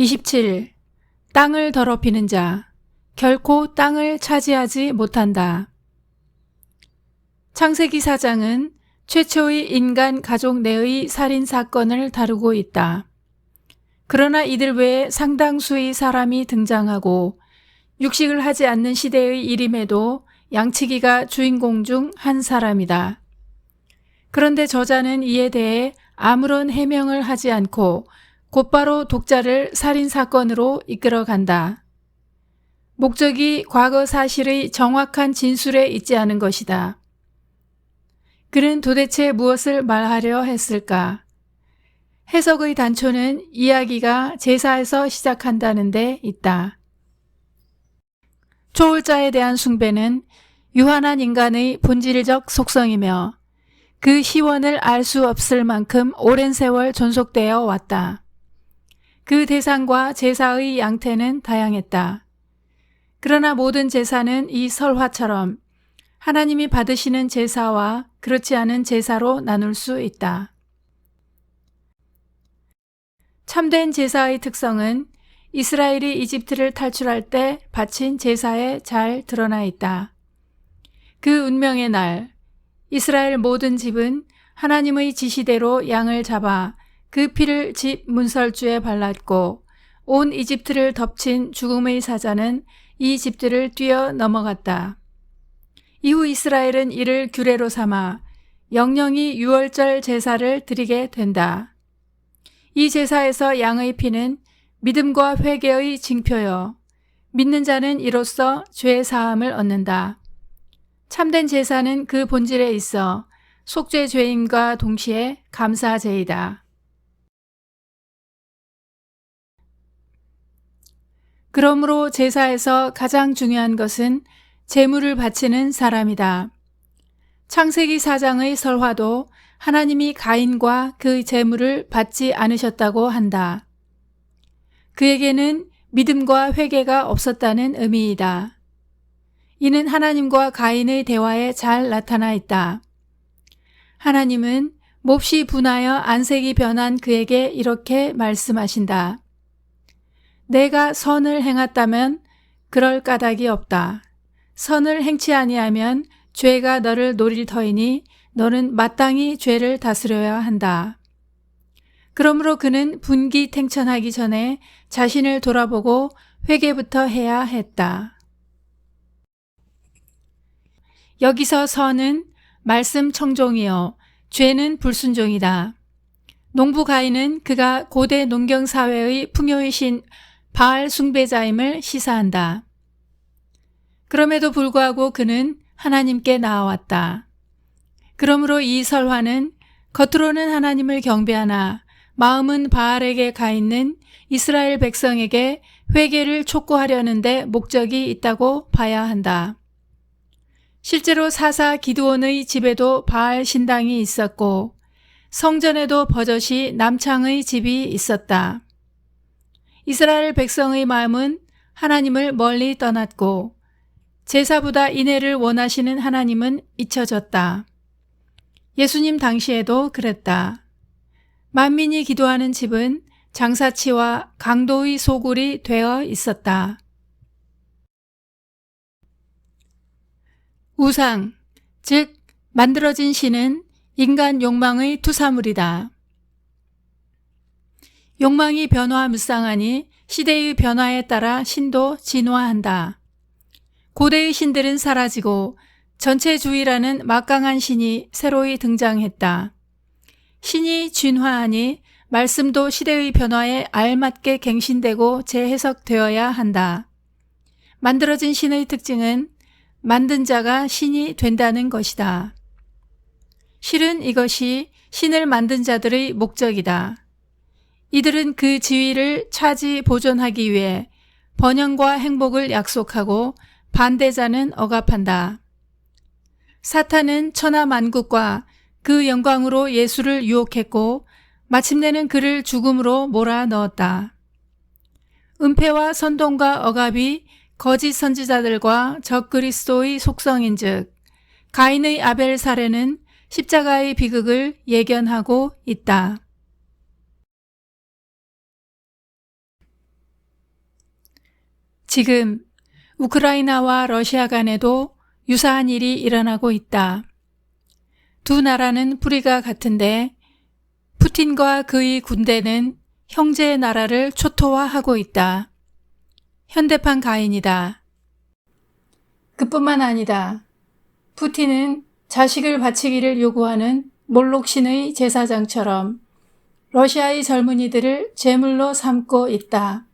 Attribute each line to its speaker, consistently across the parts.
Speaker 1: 27. 땅을 더럽히는 자, 결코 땅을 차지하지 못한다. 창세기 4장은 최초의 인간 가족 내의 살인 사건을 다루고 있다. 그러나 이들 외에 상당수의 사람이 등장하고 육식을 하지 않는 시대의 일임에도 양치기가 주인공 중 한 사람이다. 그런데 저자는 이에 대해 아무런 해명을 하지 않고 곧바로 독자를 살인사건으로 이끌어간다. 목적이 과거 사실의 정확한 진술에 있지 않은 것이다. 그는 도대체 무엇을 말하려 했을까? 해석의 단초는 이야기가 제사에서 시작한다는 데 있다. 초월자에 대한 숭배는 유한한 인간의 본질적 속성이며 그 시원을 알 수 없을 만큼 오랜 세월 존속되어 왔다. 그 대상과 제사의 양태는 다양했다. 그러나 모든 제사는 이 설화처럼 하나님이 받으시는 제사와 그렇지 않은 제사로 나눌 수 있다. 참된 제사의 특성은 이스라엘이 이집트를 탈출할 때 바친 제사에 잘 드러나 있다. 그 운명의 날, 이스라엘 모든 집은 하나님의 지시대로 양을 잡아 그 피를 집 문설주에 발랐고 온 이집트를 덮친 죽음의 사자는 이 집들을 뛰어 넘어갔다. 이후 이스라엘은 이를 규례로 삼아 영영이 유월절 제사를 드리게 된다. 이 제사에서 양의 피는 믿음과 회개의 징표여 믿는 자는 이로써 죄 사함을 얻는다. 참된 제사는 그 본질에 있어 속죄 죄임과 동시에 감사제이다. 그러므로 제사에서 가장 중요한 것은 제물을 바치는 사람이다. 창세기 4장의 설화도 하나님이 가인과 그 제물을 받지 않으셨다고 한다. 그에게는 믿음과 회개가 없었다는 의미이다. 이는 하나님과 가인의 대화에 잘 나타나 있다. 하나님은 몹시 분하여 안색이 변한 그에게 이렇게 말씀하신다. 내가 선을 행했다면 그럴 까닭이 없다. 선을 행치 아니하면 죄가 너를 노릴 터이니 너는 마땅히 죄를 다스려야 한다. 그러므로 그는 분기탱천하기 전에 자신을 돌아보고 회개부터 해야 했다. 여기서 선은 말씀 청종이요 죄는 불순종이다. 농부 가인은 그가 고대 농경사회의 풍요이신 바알 숭배자임을 시사한다. 그럼에도 불구하고 그는 하나님께 나아왔다. 그러므로 이 설화는 겉으로는 하나님을 경배하나 마음은 바알에게 가 있는 이스라엘 백성에게 회개를 촉구하려는 데 목적이 있다고 봐야 한다. 실제로 사사 기드온의 집에도 바알 신당이 있었고 성전에도 버젓이 남창의 집이 있었다. 이스라엘 백성의 마음은 하나님을 멀리 떠났고 제사보다 인애를 원하시는 하나님은 잊혀졌다. 예수님 당시에도 그랬다. 만민이 기도하는 집은 장사치와 강도의 소굴이 되어 있었다. 우상, 즉 만들어진 신은 인간 욕망의 투사물이다. 욕망이 변화무쌍하니 시대의 변화에 따라 신도 진화한다. 고대의 신들은 사라지고 전체주의라는 막강한 신이 새로이 등장했다. 신이 진화하니 말씀도 시대의 변화에 알맞게 갱신되고 재해석되어야 한다. 만들어진 신의 특징은 만든 자가 신이 된다는 것이다. 실은 이것이 신을 만든 자들의 목적이다. 이들은 그 지위를 차지 보존하기 위해 번영과 행복을 약속하고 반대자는 억압한다. 사탄은 천하 만국과 그 영광으로 예수를 유혹했고 마침내는 그를 죽음으로 몰아넣었다. 은폐와 선동과 억압이 거짓 선지자들과 적그리스도의 속성인즉 가인의 아벨 사례는 십자가의 비극을 예견하고 있다. 지금 우크라이나와 러시아 간에도 유사한 일이 일어나고 있다. 두 나라는 뿌리가 같은데 푸틴과 그의 군대는 형제의 나라를 초토화하고 있다. 현대판 가인이다. 그뿐만 아니다. 푸틴은 자식을 바치기를 요구하는 몰록신의 제사장처럼 러시아의 젊은이들을 제물로 삼고 있다.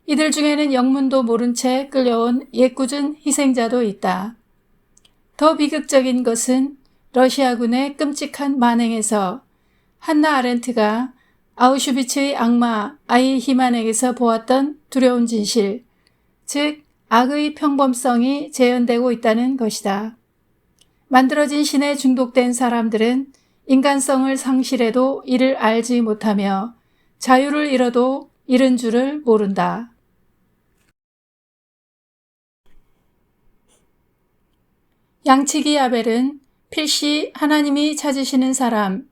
Speaker 1: 이들 중에는 영문도 모른 채 끌려온 옛궂은 희생자도 있다. 더 비극적인 것은 러시아군의 끔찍한 만행에서 한나 아렌트가 아우슈비츠의 악마 아이히만에게서 보았던 두려운 진실, 즉 악의 평범성이 재현되고 있다는 것이다. 만들어진 신에 중독된 사람들은 인간성을 상실해도 이를 알지 못하며 자유를 잃어도 잃은 줄을 모른다. 양치기 아벨은 필시 하나님이 찾으시는 사람,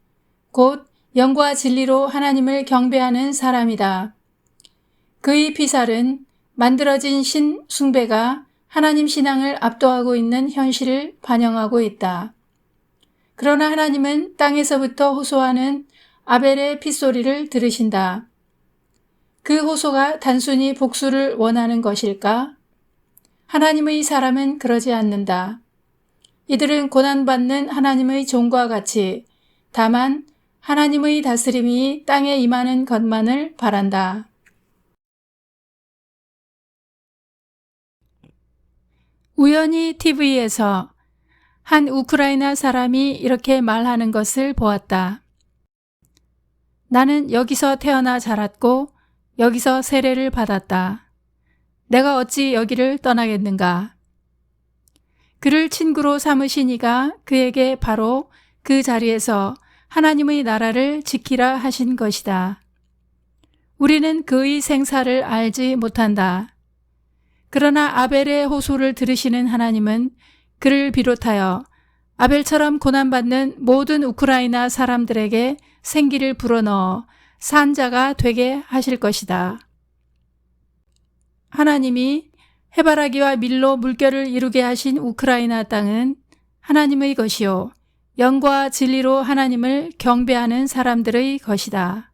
Speaker 1: 곧 영과 진리로 하나님을 경배하는 사람이다. 그의 피살은 만들어진 신 숭배가 하나님 신앙을 압도하고 있는 현실을 반영하고 있다. 그러나 하나님은 땅에서부터 호소하는 아벨의 핏소리를 들으신다. 그 호소가 단순히 복수를 원하는 것일까? 하나님의 사람은 그러지 않는다. 이들은 고난받는 하나님의 종과 같이 다만 하나님의 다스림이 땅에 임하는 것만을 바란다. 우연히 TV에서 한 우크라이나 사람이 이렇게 말하는 것을 보았다. 나는 여기서 태어나 자랐고 여기서 세례를 받았다. 내가 어찌 여기를 떠나겠는가? 그를 친구로 삼으신 이가 그에게 바로 그 자리에서 하나님의 나라를 지키라 하신 것이다. 우리는 그의 생사를 알지 못한다. 그러나 아벨의 호소를 들으시는 하나님은 그를 비롯하여 아벨처럼 고난받는 모든 우크라이나 사람들에게 생기를 불어넣어 산자가 되게 하실 것이다. 하나님이 해바라기와 밀로 물결을 이루게 하신 우크라이나 땅은 하나님의 것이요 영과 진리로 하나님을 경배하는 사람들의 것이다.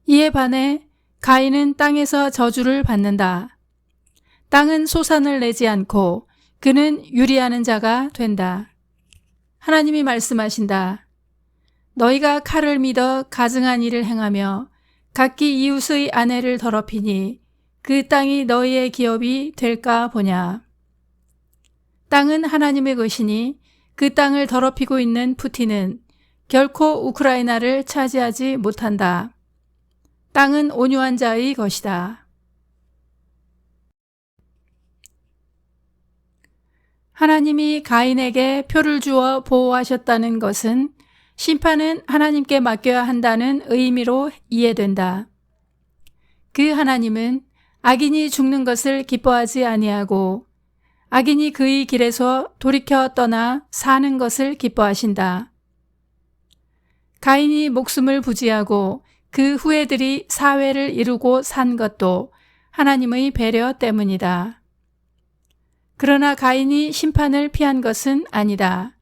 Speaker 1: 이에 반해 가인은 땅에서 저주를 받는다. 땅은 소산을 내지 않고 그는 유리하는 자가 된다. 하나님이 말씀하신다. 너희가 칼을 믿어 가증한 일을 행하며 각기 이웃의 아내를 더럽히니 그 땅이 너희의 기업이 될까 보냐. 땅은 하나님의 것이니 그 땅을 더럽히고 있는 푸틴은 결코 우크라이나를 차지하지 못한다. 땅은 온유한 자의 것이다. 하나님이 가인에게 표를 주어 보호하셨다는 것은 심판은 하나님께 맡겨야 한다는 의미로 이해된다. 그 하나님은 악인이 죽는 것을 기뻐하지 아니하고 악인이 그의 길에서 돌이켜 떠나 사는 것을 기뻐하신다. 가인이 목숨을 부지하고 그 후예들이 사회를 이루고 산 것도 하나님의 배려 때문이다. 그러나 가인이 심판을 피한 것은 아니다.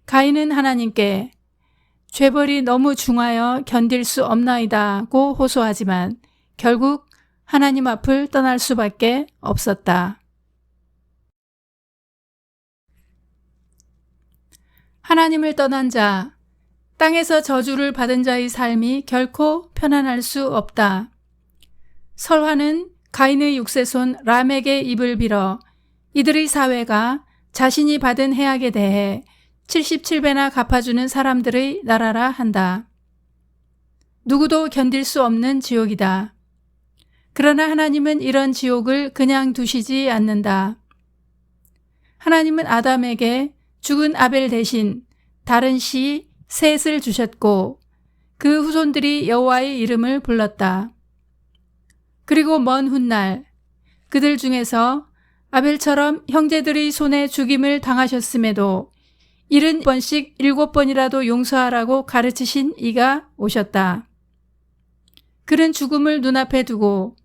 Speaker 1: 가인은 하나님께 죄벌이 너무 중하여 견딜 수 없나이다고 호소하지만 결국 하나님 앞을 떠날 수밖에 없었다. 하나님을 떠난 자, 땅에서 저주를 받은 자의 삶이 결코 편안할 수 없다. 설화는 가인의 육세손 람에게 입을 빌어 이들의 사회가 자신이 받은 해악에 대해 77배나 갚아주는 사람들의 나라라 한다. 누구도 견딜 수 없는 지옥이다. 그러나 하나님은 이런 지옥을 그냥 두시지 않는다. 하나님은 아담에게 죽은 아벨 대신 다른 씨 셋을 주셨고 그 후손들이 여호와의 이름을 불렀다. 그리고 먼 훗날 그들 중에서 아벨처럼 형제들의 손에 죽임을 당하셨음에도 70번씩 7번이라도 용서하라고 가르치신 이가 오셨다. 그는 죽음을 눈앞에 두고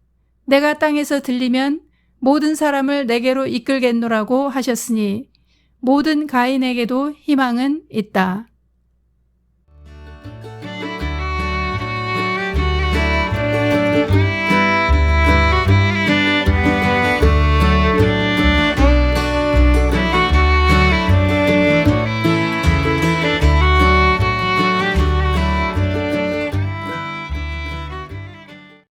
Speaker 1: 내가 땅에서 들리면 모든 사람을 내게로 이끌겠노라고 하셨으니 모든 가인에게도 희망은 있다.